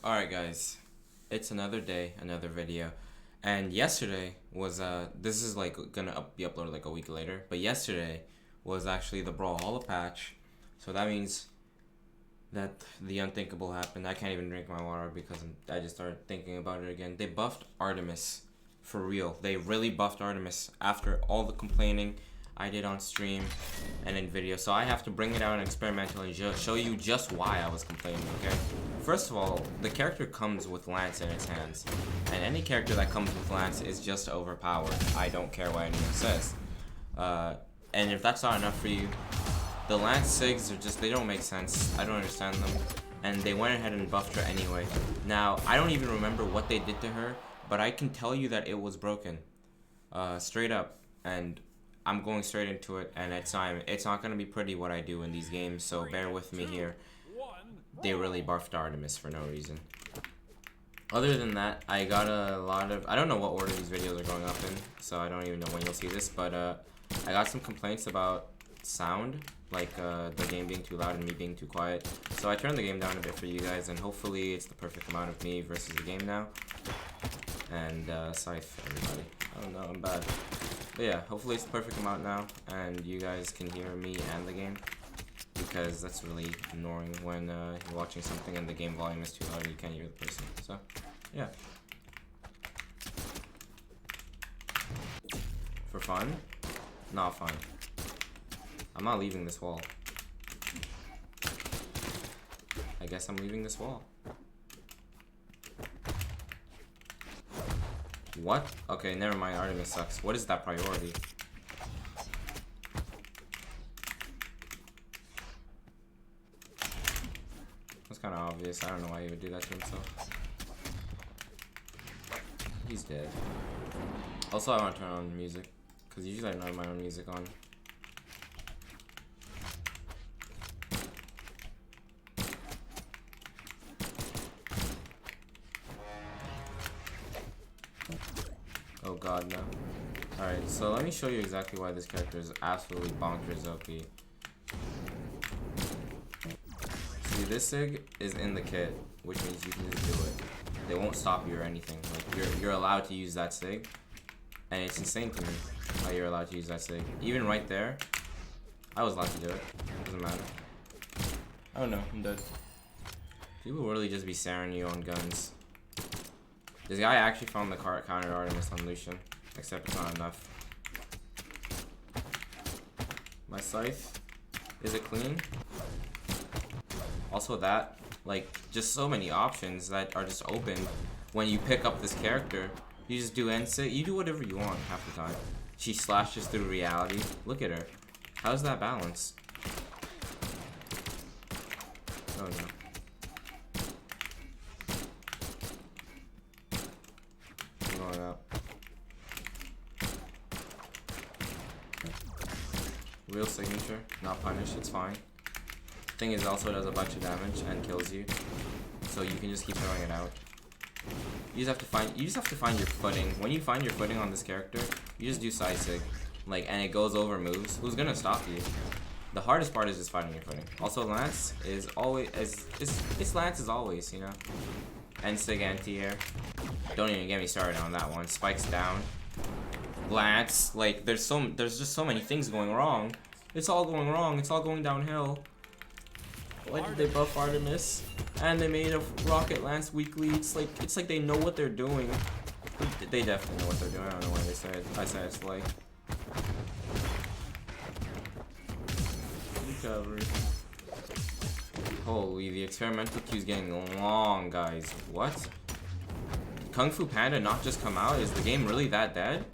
Alright guys, it's another day, another video, and yesterday was, this is like gonna be uploaded like a week later, but yesterday was actually the Brawlhalla patch, so that means that the unthinkable happened. I can't even drink my water because I just started thinking about it again. They buffed Artemis, for real. They really buffed Artemis after all the complaining I did on stream and in video. So I have to bring it out and experimentally show you just why I was complaining, okay? First of all, the character comes with Lance in its hands. And any character that comes with Lance is just overpowered. I don't care what anyone says. And if that's not enough for you, the Lance Sigs are just, they don't make sense. I don't understand them. And they went ahead and buffed her anyway. Now, I don't even remember what they did to her, but I can tell you that it was broken. Straight up. And I'm going straight into it, and it's not gonna be pretty what I do in these games, so bear with me here. They really buffed Artemis for no reason. Other than that, I got a lot of, I don't know what order these videos are going up in, so I don't even know when you'll see this, but I got some complaints about sound, like the game being too loud and me being too quiet. So I turned the game down a bit for you guys, and hopefully it's the perfect amount of me versus the game now. And Scythe, everybody. I don't know, I'm bad. But yeah, hopefully it's the perfect amount now, and you guys can hear me and the game, because that's really annoying when you're watching something and the game volume is too loud and you can't hear the person. So, yeah. For fun? Not fun. I'm not leaving this wall. I guess I'm leaving this wall. What? Okay, never mind. Artemis sucks. What is that priority? That's kind of obvious. I don't know why he would do that to himself. He's dead. Also, I want to turn on music, because usually I don't have my own music on. Oh god, no. Alright, so let me show you exactly why this character is absolutely bonkers OP. See, this SIG is in the kit, which means you can just do it. They won't stop you or anything. Like, you're allowed to use that SIG, and it's insane to me how you're allowed to use that SIG. Even right there, I was allowed to do it. Doesn't matter. Oh no, I'm dead. People really just be saring you on guns. This guy actually found the counter Artemis on Lucian, except it's not enough. My Scythe, is it clean? Also that, like, just so many options that are just open when you pick up this character. You just do NSIG, you do whatever you want half the time. She slashes through reality. Look at her. How's that balance? Oh no. Real signature, not punish, it's fine. Thing is, also does a bunch of damage and kills you, so you can just keep throwing it out. You just have to find your footing. When you find your footing on this character, you just do side sig, like, and it goes over moves. Who's gonna stop you? The hardest part is just finding your footing. Also, Lance is always it's Lance as always, you know. N-sig anti-air. Don't even get me started on that one. Spikes down. Lance, like, there's just so many things going wrong. It's all going wrong. It's all going downhill. Why did they buff Artemis? And they made a Rocket Lance weekly. It's like they know what they're doing. They definitely know what they're doing. I don't know why they said it. I said it's like recovery. Holy, the experimental queue is getting long, guys. What? Did Kung Fu Panda not just come out? Is the game really that dead?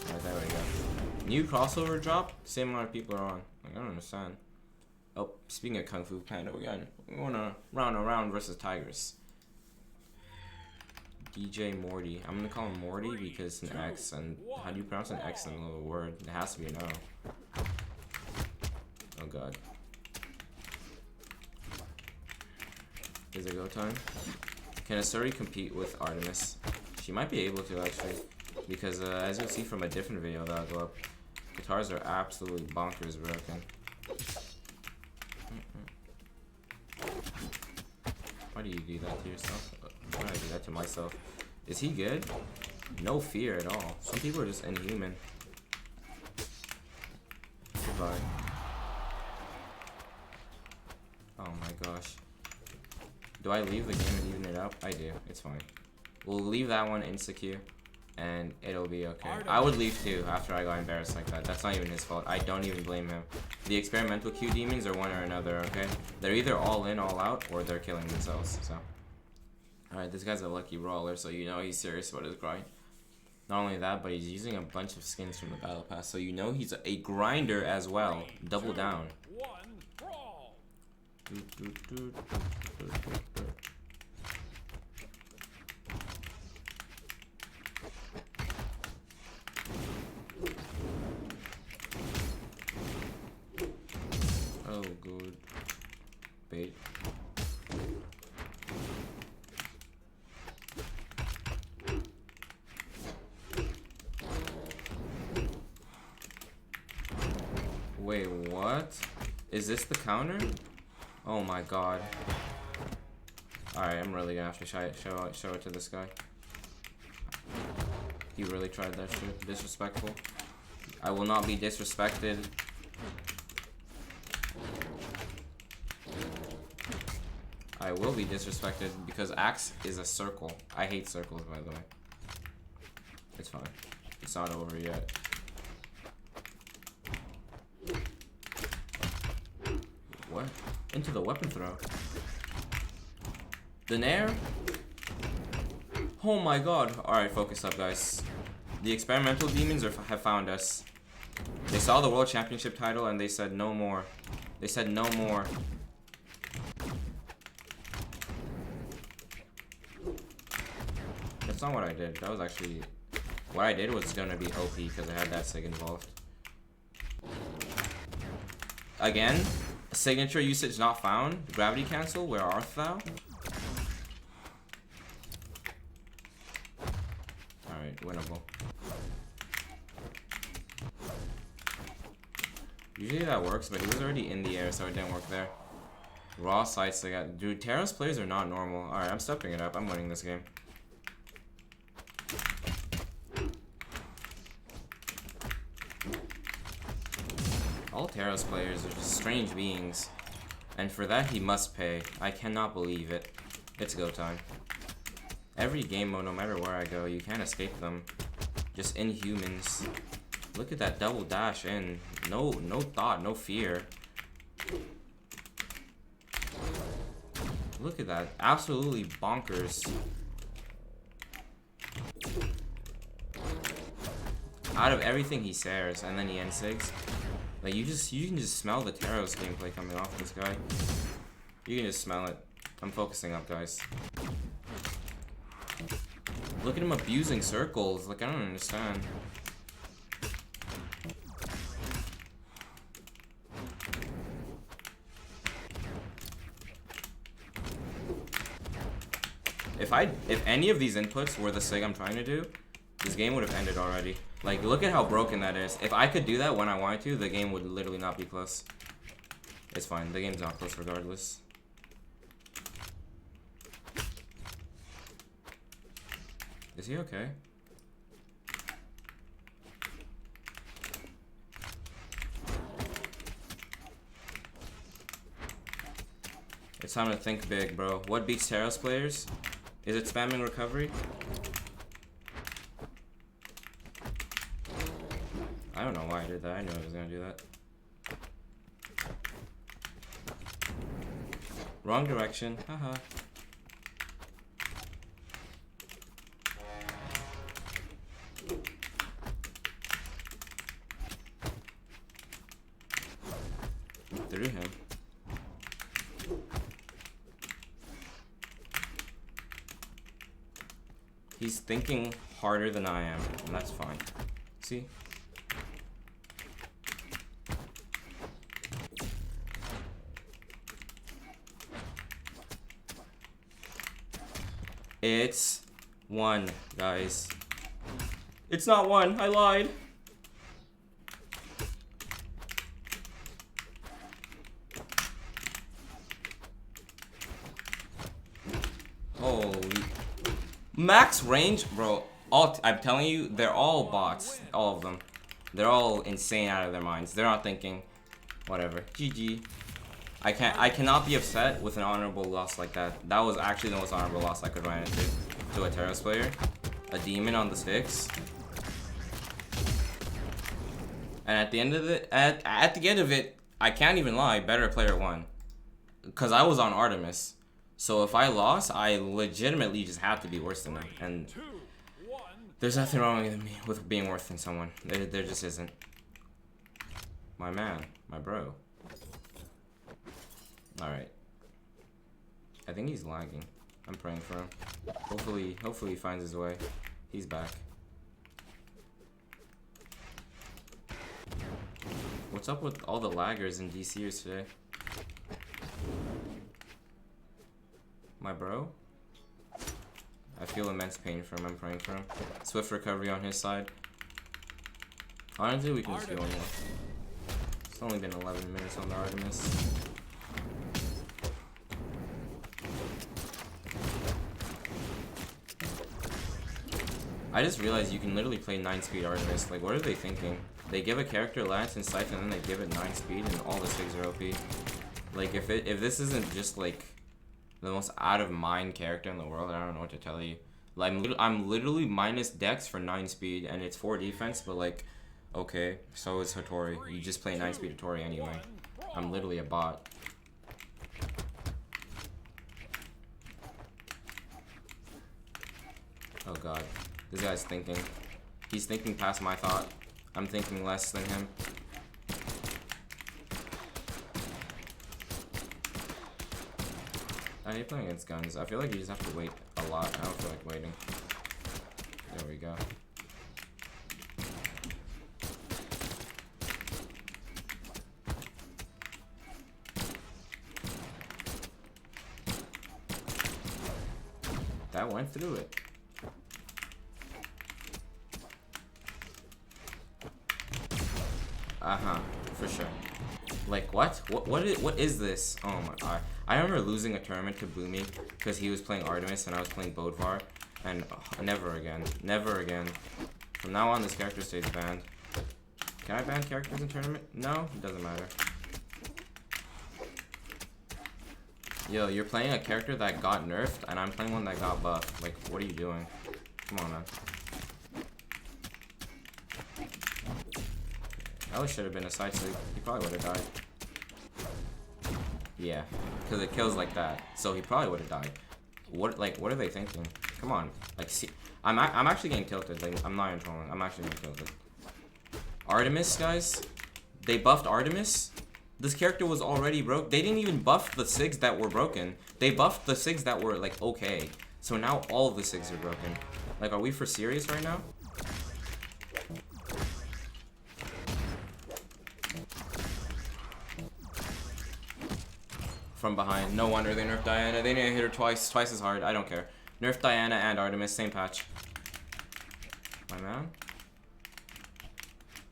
Alright, there we go. New crossover drop? Same amount of people are on. Like, I don't understand. Oh, speaking of Kung Fu Panda, we wanna round versus Tigers. DJ Morty. I'm gonna call him Morty because it's an X, and how do you pronounce an X in a little word? It has to be an O. Oh god. Is it go time? Can Asuri compete with Artemis? She might be able to, actually. Because as you'll see from a different video that'll go up, guitars are absolutely bonkers broken. Why do you do that to yourself? Why do I do that to myself? Is he good? No fear at all. Some people are just inhuman. Goodbye. Oh my gosh. Do I leave the game and even it up? I do. It's fine. We'll leave that one insta-Q, and it'll be okay. I would leave too after I got embarrassed like that. That's not even his fault. I don't even blame him. The experimental Q demons are one or another, okay? They're either all in, all out, or they're killing themselves, so. Alright, this guy's a lucky brawler, so you know he's serious about his grind. Not only that, but he's using a bunch of skins from the battle pass, so you know he's a grinder as well. Double down. Oh, good. Bait. Wait, what? Is this the counter? Oh my god. Alright, I'm really gonna have to show it to this guy. He really tried that shit. Disrespectful. I will not be disrespected. I will be disrespected because Axe is a circle. I hate circles, by the way. It's fine. It's not over yet. What? Into the weapon throw. The Nair? Oh my god. Alright, focus up, guys. The experimental demons have found us. They saw the world championship title and they said no more. They said no more. That's not what I did. That was actually... What I did was gonna be OP because I had that sig involved. Again? Signature usage not found. Gravity cancel. Where art thou? Alright, winnable. Usually that works, but he was already in the air, so it didn't work there. Raw sights they got. Dude, Teros players are not normal. Alright, I'm stepping it up. I'm winning this game. All Teros players are just strange beings. And for that, he must pay. I cannot believe it. It's go time. Every game mode, no matter where I go, you can't escape them. Just inhumans. Look at that double dash in. No thought, no fear. Look at that. Absolutely bonkers. Out of everything he sares, and then he N6. Like you can just smell the Teros gameplay coming off this guy. You can just smell it. I'm focusing up, guys. Look at him abusing circles. Like I don't understand. If any of these inputs were the sig I'm trying to do, this game would have ended already. Like, look at how broken that is. If I could do that when I wanted to, the game would literally not be close. It's fine. The game's not close regardless. Is he okay? It's time to think big, bro. What beats Teros players? Is it spamming recovery? I don't know why I did that. I knew I was gonna do that. Wrong direction. Haha. Through him. He's thinking harder than I am, and that's fine. See? It's 1, guys. It's not 1. I lied. Holy. Max range, bro. I'm telling you, they're all bots. All of them. They're all insane out of their minds. They're not thinking, whatever. GG. I cannot be upset with an honorable loss like that. That was actually the most honorable loss I could run into to a Teros player. A demon on the sticks. And at the end of it, at the end of it, I can't even lie, better player won. Cause I was on Artemis. So if I lost, I legitimately just have to be worse than them. And there's nothing wrong with me with being worse than someone. There just isn't. My man, my bro. Alright. I think he's lagging. I'm praying for him. Hopefully he finds his way. He's back. What's up with all the laggers and DCers today? My bro? I feel immense pain for him. I'm praying for him. Swift recovery on his side. Honestly, we can just do one more. It's only been 11 minutes on the Artemis. I just realized you can literally play 9-speed Artemis. Like, what are they thinking? They give a character Lance and Scythe and then they give it 9 speed and all the SIGs are OP. Like, if this isn't just, like, the most out-of-mind character in the world, I don't know what to tell you. Like, I'm literally minus dex for 9 speed and it's 4 defense, but, like, okay, so is Hattori. You just play 9 speed Hattori anyway. I'm literally a bot. Oh god. This guy's thinking. He's thinking past my thought. I'm thinking less than him. I hate playing against guns. I feel like you just have to wait a lot. I don't feel like waiting. There we go. That went through it. For sure. Like, what? What is this? Oh my god. I remember losing a tournament to Boomy because he was playing Artemis and I was playing Bodvar. And never again. Never again. From now on, this character stays banned. Can I ban characters in tournament? No? It doesn't matter. Yo, you're playing a character that got nerfed and I'm playing one that got buffed. Like, what are you doing? Come on, man. That should have been a side sleep. He probably would have died. Yeah, because it kills like that. So he probably would have died. What are they thinking? Come on. Like, see, I'm actually getting tilted. Like, I'm not even trolling. I'm actually getting tilted. Artemis, guys. They buffed Artemis. This character was already broke. They didn't even buff the SIGs that were broken. They buffed the SIGs that were, like, okay. So now all of the SIGs are broken. Like, are we for serious right now? From behind. No wonder they nerfed Diana. They need to hit her twice as hard. I don't care. Nerf Diana and Artemis, same patch. My man.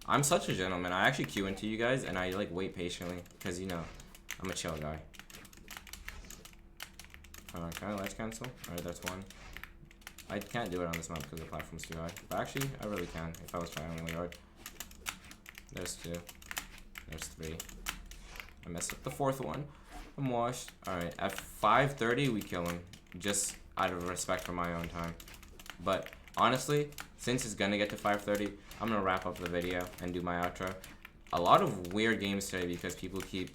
I'm such a gentleman. I actually queue into you guys and I like wait patiently because, you know, I'm a chill guy. Can I ledge cancel? Alright, that's one. I can't do it on this map because the platform's too high. But actually, I really can if I was trying really hard. There's two. There's three. I messed up the fourth one. I'm washed. Alright, at 5:30 we kill him. Just out of respect for my own time. But honestly, since it's gonna get to 5:30, I'm gonna wrap up the video and do my outro. A lot of weird games today because people keep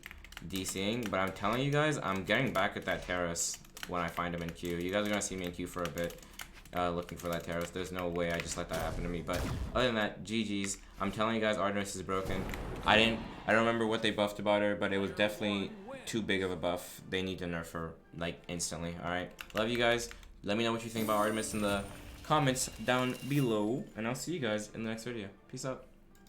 DCing, but I'm telling you guys, I'm getting back at that Teros when I find him in queue. You guys are gonna see me in queue for a bit, looking for that Teros. There's no way I just let that happen to me. But other than that, GG's. I'm telling you guys, Artemis is broken. I don't remember what they buffed about her, but it was definitely too big of a buff. They need to nerf her like instantly. Alright, love you guys. Let me know what you think about Artemis in the comments down below, and I'll see you guys in the next video. Peace out.